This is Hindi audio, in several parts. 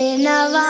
नवा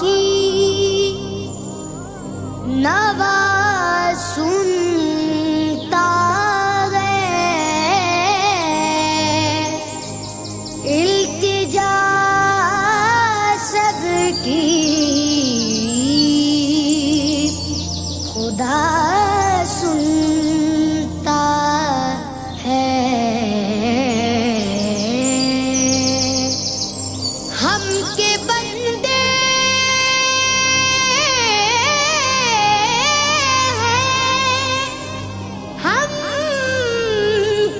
की नवा सुनता गए इल्तिजा सबकी खुदा सुनता है। हम के बंदे हम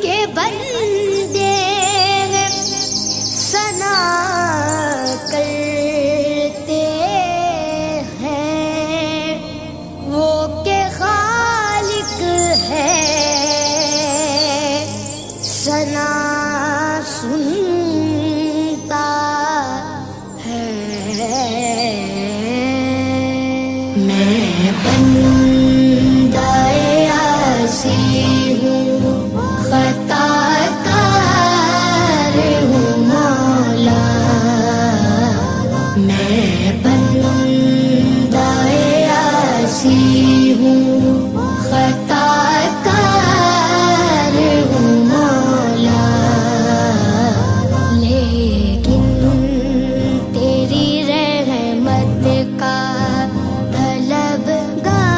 के बंदे सना करते हैं वो के खालिक है सना सुनता है। मैं बंदाए आसी हूँ खताकार हूँ मौला। मैं बंदाए आसी हूँ खताकार हूँ मौला। लेकिन तेरी रहमत का तलबगार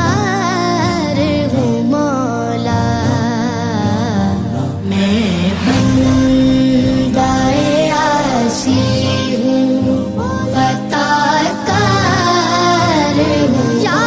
हूँ मौला। मैं बंदाए आसी हूँ खताकार हूँ या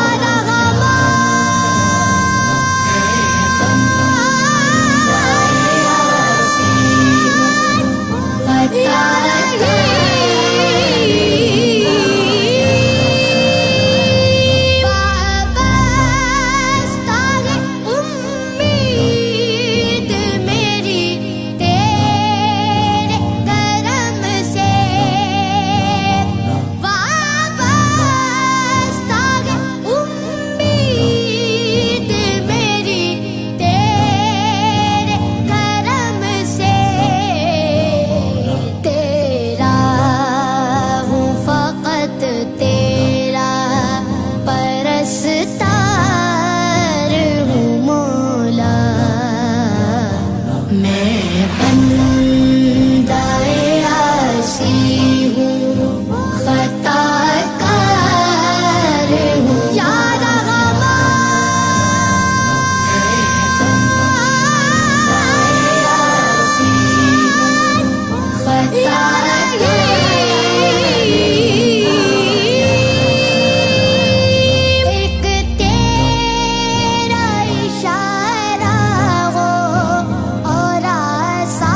सा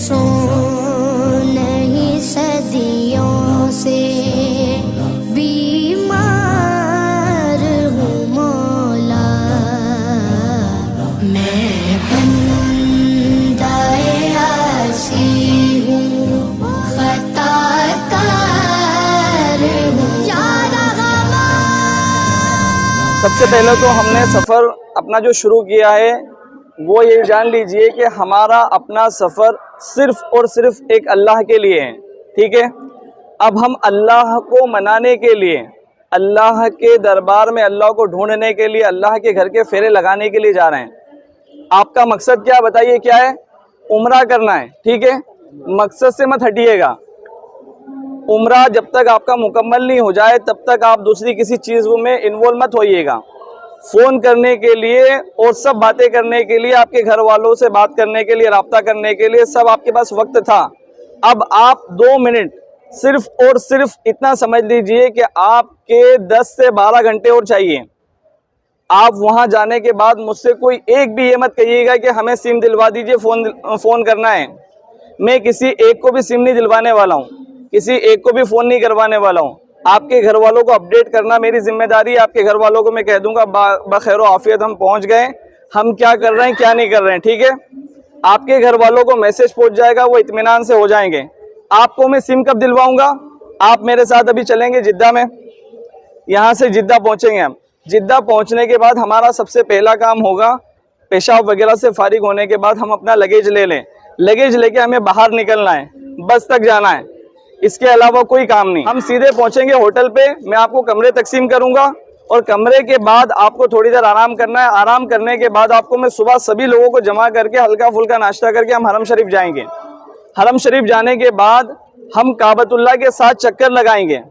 बरसों नहीं सदियों से बीमार हूँ मौला, मैं बंदाए आसी हूँ, खताकार हूँ या रहमान। सबसे पहले तो हमने सफ़र अपना जो शुरू किया है वो ये जान लीजिए कि हमारा अपना सफ़र सिर्फ़ और सिर्फ एक अल्लाह के लिए है। ठीक है, अब हम अल्लाह को मनाने के लिए, अल्लाह के दरबार में अल्लाह को ढूंढने के लिए, अल्लाह के घर के फेरे लगाने के लिए जा रहे हैं। आपका मकसद क्या बताइए, क्या है? उम्रा करना है। ठीक है, मकसद से मत हटिएगा। उम्रा जब तक आपका मुकम्मल नहीं हो जाए तब तक आप दूसरी किसी चीज़ में इन्वॉल्व मत होइएगा। फ़ोन करने के लिए और सब बातें करने के लिए, आपके घर वालों से बात करने के लिए, राब्ता करने के लिए सब आपके पास वक्त था। अब आप 2 मिनट सिर्फ और सिर्फ इतना समझ लीजिए कि आपके 10 से 12 घंटे और चाहिए। आप वहां जाने के बाद मुझसे कोई एक भी ये मत कहिएगा कि हमें सिम दिलवा दीजिए, फ़ोन करना है। मैं किसी एक को भी सिम नहीं दिलवाने वाला हूँ, किसी एक को भी फ़ोन नहीं करवाने वाला हूँ। आपके घर वालों को अपडेट करना मेरी जिम्मेदारी है। आपके घर वालों को मैं कह दूंगा बखैर आफियत हम पहुंच गए, हम क्या कर रहे हैं क्या नहीं कर रहे हैं। ठीक है, आपके घर वालों को मैसेज पहुंच जाएगा, वो इत्मीनान से हो जाएंगे। आपको मैं सिम कब दिलवाऊंगा? आप मेरे साथ अभी चलेंगे जिद्दा में, यहाँ से जिद्दा पहुँचेंगे हम। जिद्दा पहुँचने के बाद हमारा सबसे पहला काम होगा, पेशाब वगैरह से फारिग होने के बाद हम अपना लगेज ले लें। लगेज लेके हमें बाहर निकलना है, बस तक जाना है, इसके अलावा कोई काम नहीं। हम सीधे पहुंचेंगे होटल पे, मैं आपको कमरे तकसीम करूंगा और कमरे के बाद आपको थोड़ी देर आराम करना है। आराम करने के बाद आपको मैं सुबह सभी लोगों को जमा करके हल्का फुल्का नाश्ता करके हम हरम शरीफ जाएंगे। हरम शरीफ जाने के बाद हम काबतुल्लाह के साथ चक्कर लगाएंगे।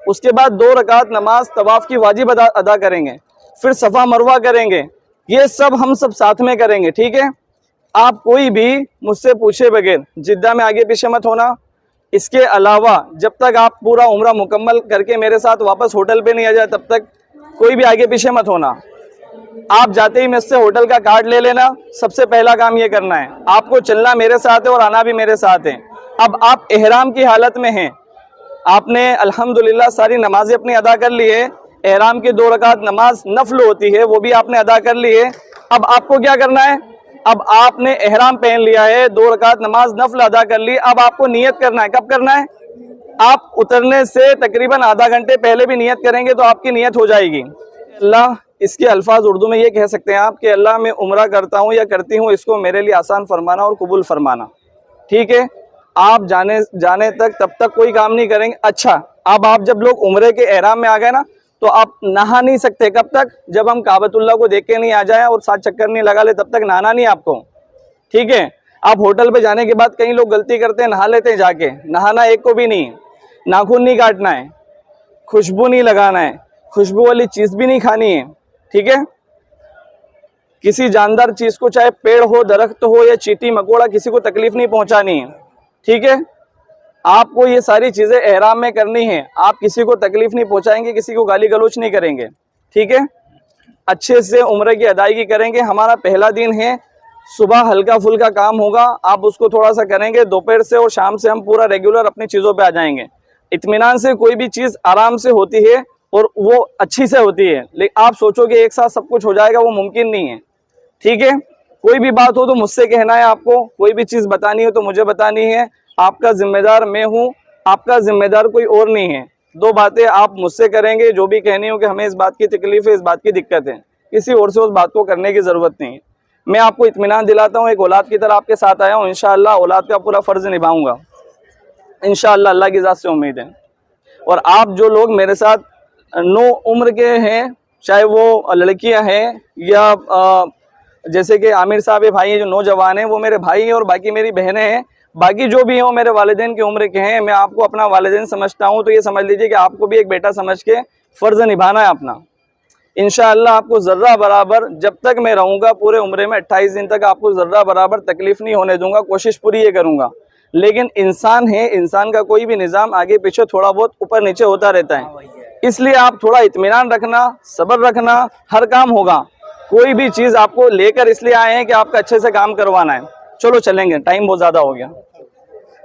उसके बाद 2 रकात नमाज तवाफ की वाजिब अदा करेंगे, फिर सफ़ा मरवा करेंगे। ये सब हम सब साथ में करेंगे। ठीक है, आप कोई भी मुझसे पूछे बगैर जिद्दा में आगे पीछे मत होना। इसके अलावा जब तक आप पूरा उम्रा मुकम्मल करके मेरे साथ वापस होटल पे नहीं आ जाए तब तक कोई भी आगे पीछे मत होना। आप जाते ही मुझसे होटल का कार्ड ले लेना। सबसे पहला काम ये करना है, आपको चलना मेरे साथ है और आना भी मेरे साथ है। अब आप एहराम की हालत में हैं, आपने अल्हम्दुलिल्लाह सारी नमाजें अपनी अदा कर ली है। एहराम की 2 रकात नमाज नफल होती है, वो भी आपने अदा कर ली है। अब आपको क्या करना है? अब आपने एहराम पहन लिया है, 2 रकात नमाज नफल अदा कर ली। अब आपको नियत करना है। कब करना है? आप उतरने से तकरीबन आधा घंटे पहले भी नियत करेंगे तो आपकी नियत हो जाएगी। अल्लाह, इसके अल्फाज उर्दू में ये कह सकते हैं आप कि अल्लाह मैं उम्रा करता हूँ या करती हूँ, इसको मेरे लिए आसान फरमाना और कबूल फरमाना। ठीक है, आप जाने तक तब तक कोई काम नहीं करेंगे। अच्छा, अब आप जब लोग उम्रे के एहराम में आ गए ना तो आप नहा नहीं सकते। कब तक? जब हम काबतुल्लाह को देख के नहीं आ जाए और 7 चक्कर नहीं लगा ले तब तक नहाना नहीं आपको। ठीक है, आप होटल पे जाने के बाद कई लोग गलती करते हैं, नहा लेते हैं जाके। नहाना एक को भी नहीं, नाखून नहीं काटना है, खुशबू नहीं लगाना है, खुशबू वाली चीज़ भी नहीं खानी है। ठीक है, किसी जानदार चीज़ को, चाहे पेड़ हो, दरख्त हो या चींटी मकोड़ा, किसी को तकलीफ नहीं पहुंचानी है। ठीक है, आपको ये सारी चीज़ें एहराम में करनी है। आप किसी को तकलीफ़ नहीं पहुंचाएंगे, किसी को गाली गलौच नहीं करेंगे। ठीक है, अच्छे से उम्र की अदायगी करेंगे। हमारा पहला दिन है, सुबह हल्का फुल्का काम होगा, आप उसको थोड़ा सा करेंगे। दोपहर से और शाम से हम पूरा रेगुलर अपनी चीज़ों पे आ जाएंगे। इत्मीनान से कोई भी चीज़ आराम से होती है और वो अच्छी से होती है, लेकिन आप सोचोगे एक साथ सब कुछ हो जाएगा, वो मुमकिन नहीं है। ठीक है, कोई भी बात हो तो मुझसे कहना है आपको, कोई भी चीज़ बतानी हो तो मुझे बतानी है। आपका जिम्मेदार मैं हूँ, आपका जिम्मेदार कोई और नहीं है। 2 बातें आप मुझसे करेंगे, जो भी कहनी हो कि हमें इस बात की तकलीफ है, इस बात की दिक्कत है, किसी और से उस बात को करने की ज़रूरत नहीं है। मैं आपको इत्मीनान दिलाता हूँ, एक औलाद की तरह आपके साथ आया हूँ। इंशाअल्लाह औलाद का पूरा फ़र्ज़ निभाऊँगा इंशाअल्लाह, अल्लाह की ज़ात से उम्मीद है। और आप जो लोग मेरे साथ नो उम्र के हैं, चाहे वो लड़कियाँ हैं या जैसे कि आमिर साहब भाई हैं जो नौजवान हैं, वो मेरे भाई हैं और बाकी मेरी बहनें हैं। बाकी जो भी हैं वो मेरे वालिदैन की उम्र के हैं। मैं आपको अपना वालिदैन समझता हूँ, तो ये समझ लीजिए कि आपको भी एक बेटा समझ के फ़र्ज़ निभाना है अपना। इंशाअल्लाह आपको ज़र्रा बराबर, जब तक मैं रहूँगा पूरे उम्रे में 28 दिन तक, आपको ज़र्रा बराबर तकलीफ़ नहीं होने दूंगा। कोशिश पूरी ये करूँगा। लेकिन इंसान है, इंसान का कोई भी निज़ाम आगे पीछे थोड़ा बहुत ऊपर नीचे होता रहता है। इसलिए आप थोड़ा इत्मीनान रखना, सब्र रखना, हर काम होगा। कोई भी चीज़ आपको लेकर इसलिए आए हैं कि आपका अच्छे से काम करवाना है। चलो चलेंगे, टाइम बहुत ज़्यादा हो गया।